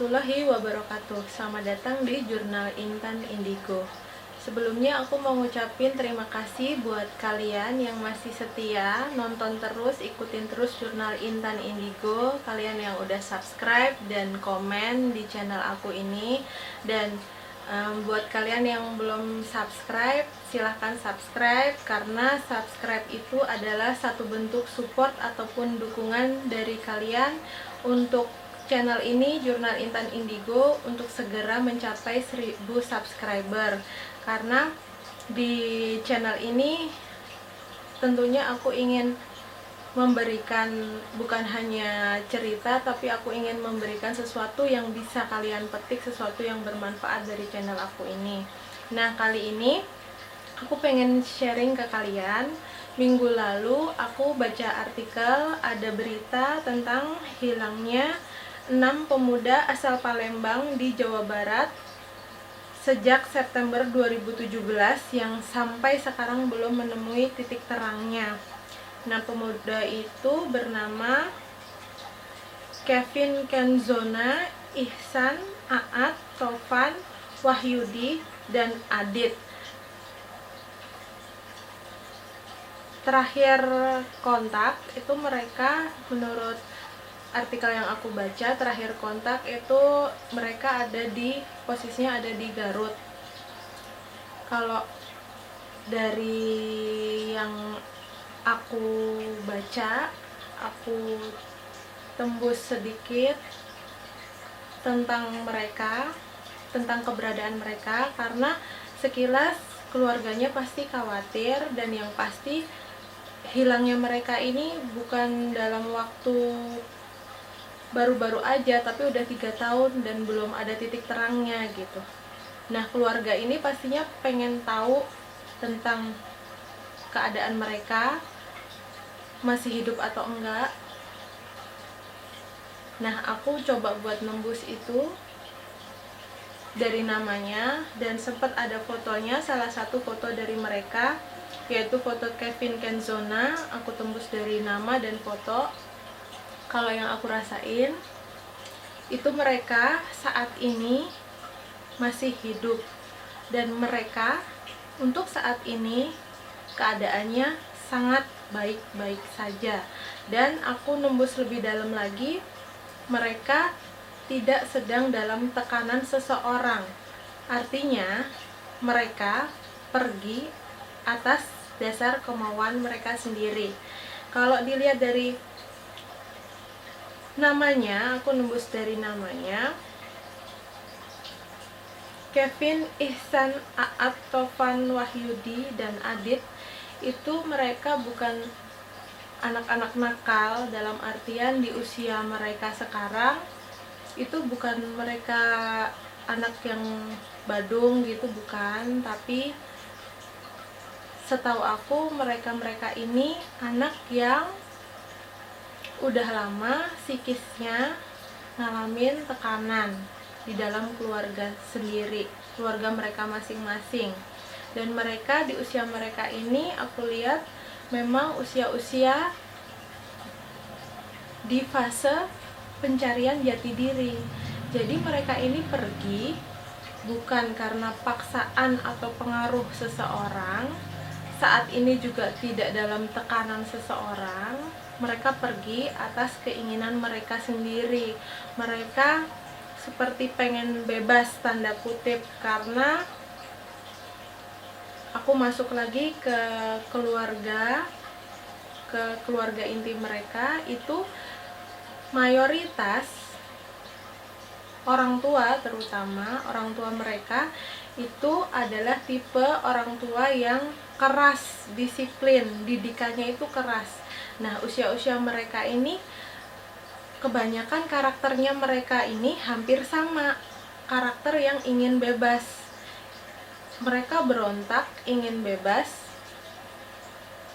warahmatullahi wabarakatuh. Selamat datang di Jurnal Intan Indigo. Sebelumnya aku mau ngucapin terima kasih buat kalian yang masih setia nonton terus, ikutin terus Jurnal Intan Indigo. Kalian yang udah subscribe dan komen di channel aku ini. Dan buat kalian yang belum subscribe, silahkan subscribe, karena subscribe itu adalah satu bentuk support ataupun dukungan dari kalian untuk channel ini, Jurnal Intan Indigo, untuk segera mencapai 1000 subscriber. Karena di channel ini tentunya aku ingin memberikan bukan hanya cerita, tapi aku ingin memberikan sesuatu yang bisa kalian petik, sesuatu yang bermanfaat dari channel aku ini. Nah, kali ini aku pengen sharing ke kalian. Minggu lalu aku baca artikel, ada berita tentang hilangnya 6 pemuda asal Palembang di Jawa Barat sejak September 2017 yang sampai sekarang belum menemui titik terangnya. Nah, pemuda itu bernama Kevin Kenzona, Ihsan, Aat, Tovan, Wahyudi, dan Adit. Terakhir kontak itu mereka, menurut artikel yang aku baca, terakhir kontak itu mereka posisinya ada di Garut. Kalau dari yang aku baca, aku tembus sedikit tentang mereka, tentang keberadaan mereka, karena sekilas keluarganya pasti khawatir, dan yang pasti hilangnya mereka ini bukan dalam waktu baru-baru aja, tapi udah 3 tahun dan belum ada titik terangnya gitu. Nah, keluarga ini pastinya pengen tahu tentang keadaan mereka, masih hidup atau enggak. Nah, aku coba buat nembus itu dari namanya, dan sempat ada fotonya, salah satu foto dari mereka, yaitu foto Kevin Kenzona. Aku tembus dari nama dan foto. Kalau yang aku rasain itu mereka saat ini masih hidup, dan mereka untuk saat ini keadaannya sangat baik-baik saja. Dan aku nembus lebih dalam lagi, mereka tidak sedang dalam tekanan seseorang. Artinya mereka pergi atas dasar kemauan mereka sendiri. Kalau dilihat dari namanya, aku nembus dari namanya, Kevin, Ihsan, Aat, Tovan, Wahyudi, dan Adit, itu mereka bukan anak-anak nakal, dalam artian di usia mereka sekarang itu bukan mereka anak yang badung gitu, bukan. Tapi setahu aku mereka ini anak yang udah lama psikisnya ngalamin tekanan di dalam keluarga sendiri, keluarga mereka masing-masing. Dan mereka di usia mereka ini aku lihat memang usia-usia di fase pencarian jati diri. Jadi mereka ini pergi bukan karena paksaan atau pengaruh seseorang, saat ini juga tidak dalam tekanan seseorang. Mereka pergi atas keinginan mereka sendiri. Mereka seperti pengen bebas, tanda kutip, karena aku masuk lagi ke keluarga inti mereka, itu mayoritas orang tua, terutama orang tua mereka itu adalah tipe orang tua yang keras, disiplin, didikannya itu keras. Nah, usia-usia mereka ini kebanyakan karakternya mereka ini hampir sama, karakter yang ingin bebas. Mereka berontak, ingin bebas,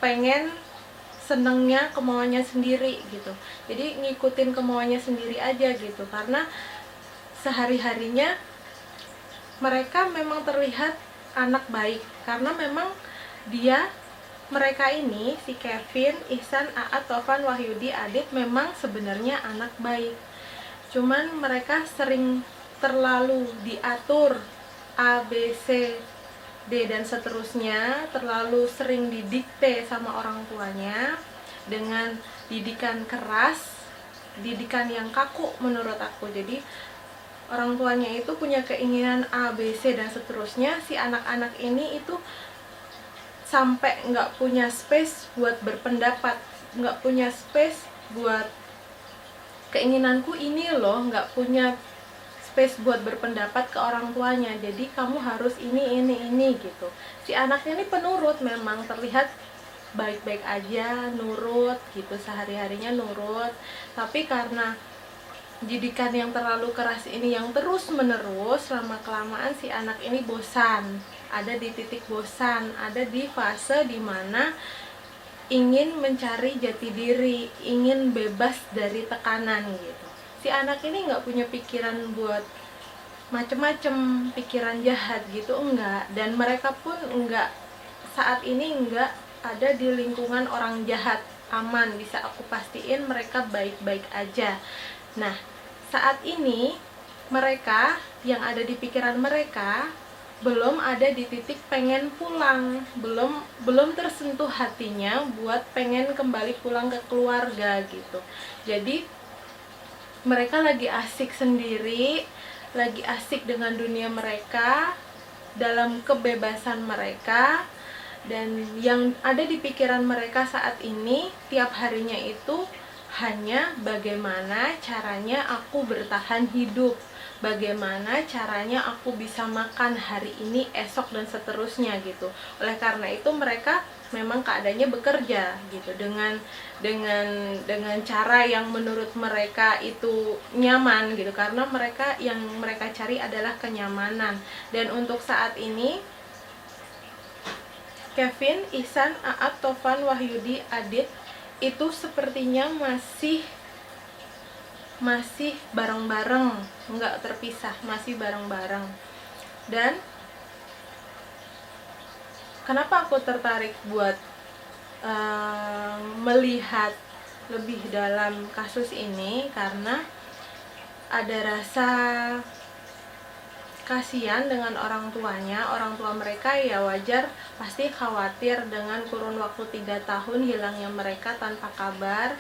pengen senengnya kemauannya sendiri gitu. Jadi ngikutin kemauannya sendiri aja gitu, karena sehari-harinya mereka memang terlihat anak baik, karena memang mereka ini, si Kevin, Ihsan, Aat, Tovan, Wahyudi, Adit, memang sebenarnya anak baik. Cuman mereka sering terlalu diatur A, B, C, D dan seterusnya, terlalu sering didikte sama orang tuanya dengan didikan keras, didikan yang kaku menurut aku. Jadi orang tuanya itu punya keinginan A, B, C dan seterusnya. Si anak-anak ini itu sampai nggak punya space buat berpendapat, nggak punya space buat keinginanku ini loh, nggak punya space buat berpendapat ke orang tuanya. Jadi kamu harus ini gitu. Si anak ini penurut, memang terlihat baik-baik aja, nurut gitu, sehari-harinya nurut. Tapi karena didikan yang terlalu keras ini yang terus menerus, lama kelamaan si anak ini bosan, ada di titik bosan, ada di fase dimana ingin mencari jati diri, ingin bebas dari tekanan gitu. Si anak ini nggak punya pikiran buat macem-macem, pikiran jahat gitu, enggak. Dan mereka pun enggak, saat ini enggak ada di lingkungan orang jahat, aman, bisa aku pastiin mereka baik-baik aja. Nah, saat ini mereka, yang ada di pikiran mereka, belum ada di titik pengen pulang, belum tersentuh hatinya buat pengen kembali pulang ke keluarga gitu. Jadi mereka lagi asik sendiri, lagi asik dengan dunia mereka, dalam kebebasan mereka. Dan yang ada di pikiran mereka saat ini tiap harinya itu hanya bagaimana caranya aku bertahan hidup, bagaimana caranya aku bisa makan hari ini, esok dan seterusnya gitu. Oleh karena itu mereka memang keadaannya bekerja gitu dengan cara yang menurut mereka itu nyaman gitu, karena yang mereka cari adalah kenyamanan. Dan untuk saat ini Kevin, Ihsan, Aat, Tovan, Wahyudi, Adit itu sepertinya masih bareng-bareng, nggak terpisah, masih bareng-bareng. Dan kenapa aku tertarik buat melihat lebih dalam kasus ini, karena ada rasa kasihan dengan orang tuanya. Orang tua mereka ya wajar pasti khawatir dengan kurun waktu 3 tahun hilangnya mereka tanpa kabar,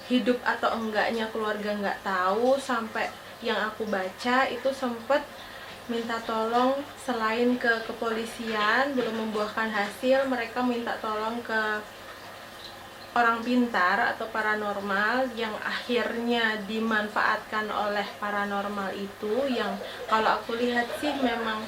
hidup atau enggaknya keluarga nggak tahu. Sampai yang aku baca itu sempet minta tolong, selain ke kepolisian belum membuahkan hasil, mereka minta tolong ke orang pintar atau paranormal, yang akhirnya dimanfaatkan oleh paranormal itu. Yang kalau aku lihat sih memang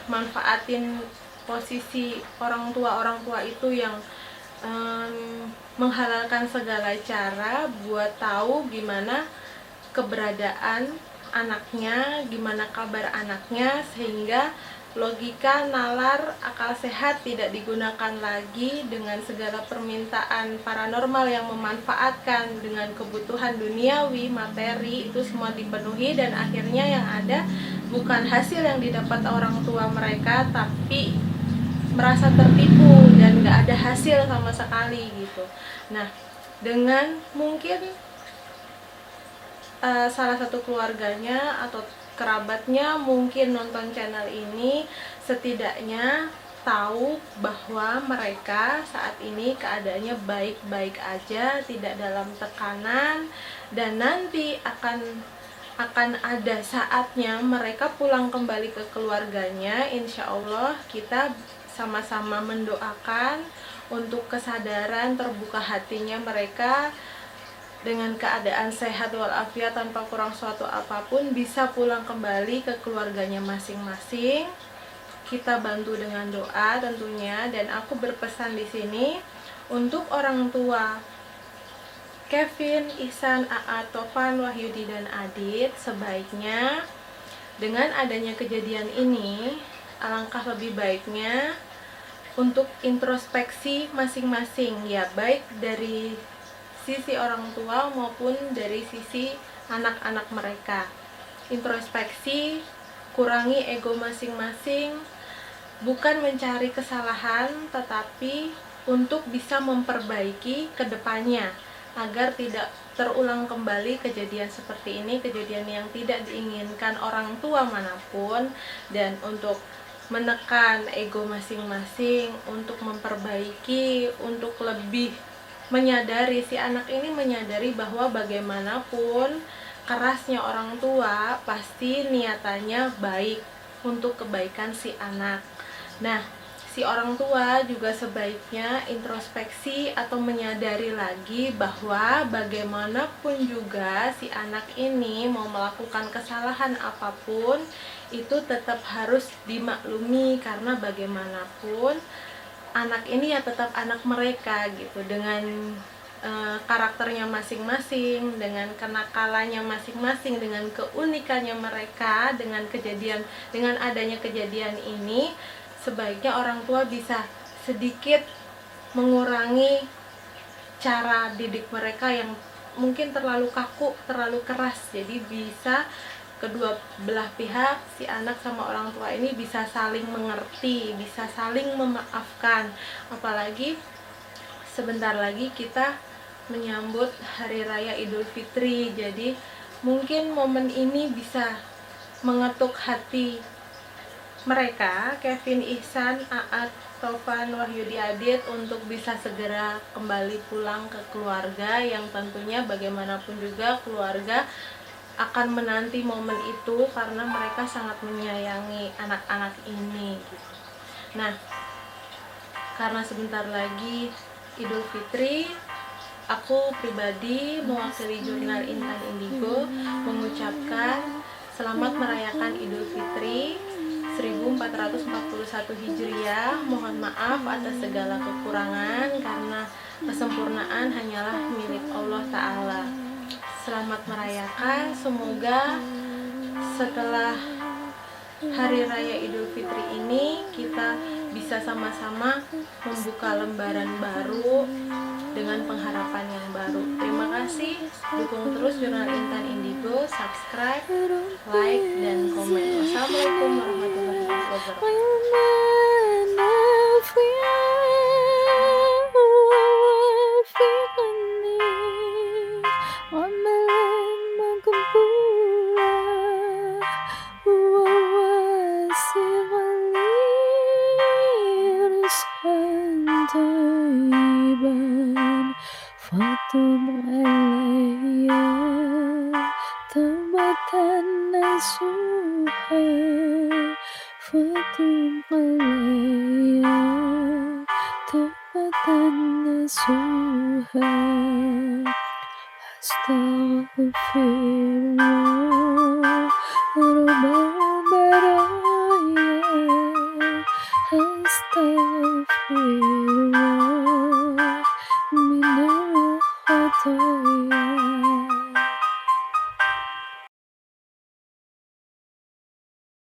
manfaatin posisi orang tua itu yang menghalalkan segala cara buat tahu gimana keberadaan anaknya, gimana kabar anaknya, sehingga logika, nalar, akal sehat tidak digunakan lagi, dengan segala permintaan paranormal yang memanfaatkan dengan kebutuhan duniawi, materi, itu semua dipenuhi. Dan akhirnya yang ada bukan hasil yang didapat orang tua mereka, tapi merasa tertipu dan gak ada hasil sama sekali gitu. Nah, dengan mungkin salah satu keluarganya atau kerabatnya mungkin nonton channel ini, setidaknya tahu bahwa mereka saat ini keadaannya baik-baik aja, tidak dalam tekanan, dan nanti akan ada saatnya mereka pulang kembali ke keluarganya. Insya Allah kita sama-sama mendoakan untuk kesadaran terbuka hatinya mereka, dengan keadaan sehat walafiat tanpa kurang suatu apapun, bisa pulang kembali ke keluarganya masing-masing. Kita bantu dengan doa tentunya. Dan aku berpesan di sini untuk orang tua Kevin, Ihsan, Aat, Tovan, Wahyudi dan Adit, sebaiknya dengan adanya kejadian ini alangkah lebih baiknya untuk introspeksi masing-masing, ya, baik dari sisi orang tua maupun dari sisi anak-anak mereka. Introspeksi, kurangi ego masing-masing, bukan mencari kesalahan, tetapi untuk bisa memperbaiki ke depannya agar tidak terulang kembali kejadian seperti ini, kejadian yang tidak diinginkan orang tua manapun, dan untuk menekan ego masing-masing, untuk memperbaiki, untuk lebih menyadari, si anak ini menyadari bahwa bagaimanapun kerasnya orang tua pasti niatannya baik untuk kebaikan si anak. Nah, si orang tua juga sebaiknya introspeksi atau menyadari lagi bahwa bagaimanapun juga si anak ini mau melakukan kesalahan apapun itu tetap harus dimaklumi, karena bagaimanapun anak ini ya tetap anak mereka gitu, dengan karakternya masing-masing, dengan kenakalannya masing-masing, dengan keunikannya mereka, dengan adanya kejadian ini, sebaiknya orang tua bisa sedikit mengurangi cara didik mereka yang mungkin terlalu kaku, terlalu keras. Jadi bisa kedua belah pihak, si anak sama orang tua ini bisa saling mengerti, bisa saling memaafkan. Apalagi sebentar lagi kita menyambut Hari Raya Idul Fitri, jadi mungkin momen ini bisa mengetuk hati mereka, Kevin, Ihsan, Aat, Tovan, Wahyudi, Adit, untuk bisa segera kembali pulang ke keluarga, yang tentunya bagaimanapun juga keluarga akan menanti momen itu karena mereka sangat menyayangi anak-anak ini gitu. Nah, karena sebentar lagi Idul Fitri, aku pribadi mewakili Jurnal Intan Indigo mengucapkan selamat merayakan Idul Fitri 1441 Hijriah. Mohon maaf atas segala kekurangan, karena kesempurnaan hanyalah milik Allah Ta'ala. Selamat merayakan, semoga setelah Hari Raya Idul Fitri ini kita bisa sama-sama membuka lembaran baru dengan pengharapan yang baru. Terima kasih, dukung terus Jurnal Intan Indigo, subscribe, like, dan komen. Wassalamualaikum warahmatullahi wabarakatuh. Fatub alayya taubatan nasuha, fatub alayya taubatan nasuha, astaghfirullah rabbal baraya, astaghfirullah minal khataya.